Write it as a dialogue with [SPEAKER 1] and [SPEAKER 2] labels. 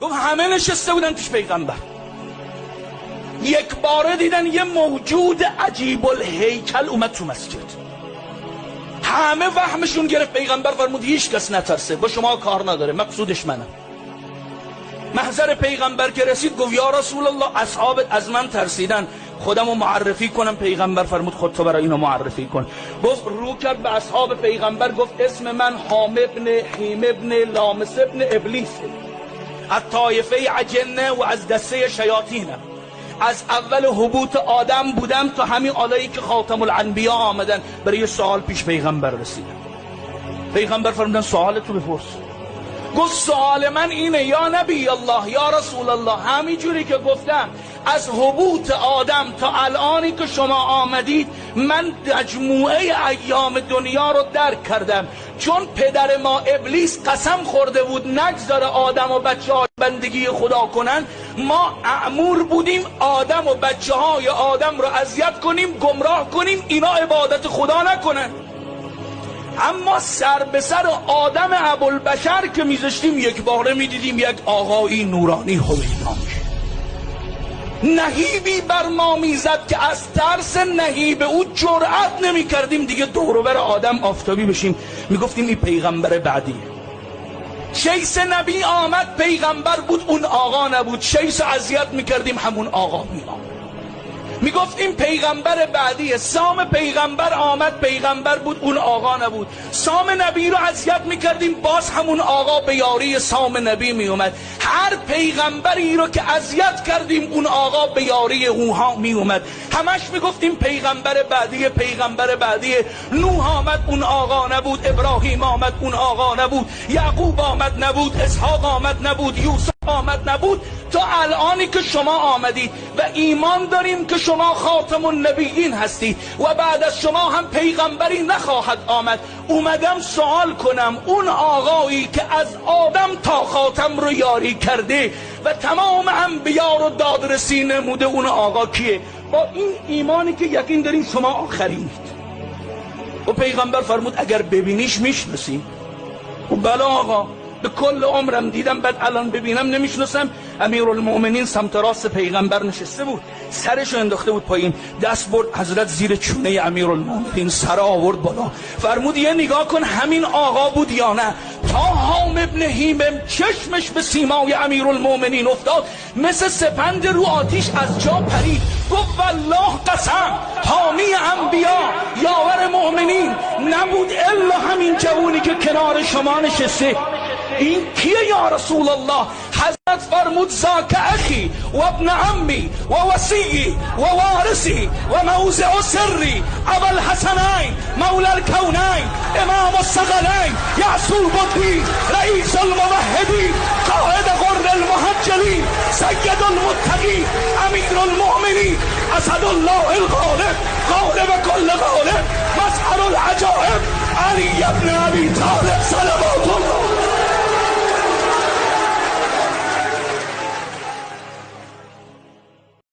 [SPEAKER 1] گفت همه نشسته بودن پیش پیغمبر، یک باره دیدن یه موجود عجیب الهیکل اومد تو مسجد. همه وهمشون گرفت. پیغمبر فرمود هیچ کس نترسه، با شما کار نداره، مقصودش منم. محضر پیغمبر که رسید گفت یا رسول الله اصحابت از من ترسیدن، خودمو معرفی کنم. پیغمبر فرمود خود تو برای اینا معرفی کن. گفت رو کرد به اصحاب پیغمبر، گفت اسم من حام ابن حیم ابن لامس ابن ابلیس، از طایفه عجنه و از دسته شیاطینم. از اول حبوط آدم بودم تا همین آلایی که خاتم الانبیا آمدن. برای سوال پیش پیغمبر رسیدن. پیغمبر فرمودن سوالتو بپرس. گفت سوال من اینه یا نبی الله یا رسول الله، همین جوری که گفتم از حبوط آدم تا الانی که شما آمدید من مجموعه ایام دنیا رو درک کردم، چون پدر ما ابلیس قسم خورده بود نگذاره آدم و بچه ها بندگی خدا کنن. ما مأمور بودیم آدم و بچه های آدم رو اذیت کنیم، گمراه کنیم، اینا عبادت خدا نکنن. اما سر به سر آدم ابوالبشر که میذاشتیم یک باره میدیدیم یک آقایی نورانی هویدان نهیبی بر ما میزد که از ترس نهیب او جرأت نمی کردیم دیگه دوروبر آدم آفتابی بشیم. میگفتیم این پیغمبر بعدیه. شیس نبی آمد پیغمبر بود، اون آقا نبود. شیس اذیت میکردیم، همون آقا میآمد. میگفتیم پیغمبر بعدیه. سام پیغمبر آمد پیغمبر بود، اون آقا نبود. سام نبی رو اذیت میکردیم، باز همون آقا به یاری سام نبی میومد. هر پیغمبری رو که اذیت کردیم اون آقا به یاری اونها میومد. همش میگفتیم پیغمبر بعدیه پیغمبر بعدیه. نوح آمد اون آقا نبود، ابراهیم آمد اون آقا نبود، یعقوب آمد نبود، اسحاق آمد نبود، یوسف آمد نبود، تا الانی که شما آمدید و ایمان داریم که شما خاتم النبیین هستید و بعد از شما هم پیغمبری نخواهد آمد. اومدم سوال کنم اون آقایی که از آدم تا خاتم رو یاری کرده و تمام انبیا رو دادرسی نموده، اون آقا کیه؟ با این ایمانی که یقین داریم شما آخرینید. و پیغمبر فرمود اگر ببینیش میشناسی. و بله آقا، به کل عمرم دیدم، بعد الان ببینم نمیشناسم. امیرالمؤمنین سمت راست پیغمبر نشسته بود، سرشو انداخته بود پایین، دست برد حضرت زیر چونه امیرالمؤمنین، سر آورد بالا، فرمود یه نگاه کن همین آقا بود یا نه؟ تا حام ابن حیم چشمش به سیمای امیرالمؤمنین افتاد، مثل سپند رو آتیش از جا پرید. گفت والله قسم حامی انبیا یاور مؤمنین نبود الا همین جوونی که کنار شما نشسته. این کیه یا رسول الله؟ حضرت فرمود ذاک اخی و ابن عمی و وصی و وارثی و موضع سری ابو الحسنین مولا الکونین امام الثقلین یعقوب الدین رئیس الموحدین قائد غر المحجلین سید المتقین امیر المؤمنین اسد الله الغالب غالب کل غالب مسحر العجائب علی ابن ابی طالب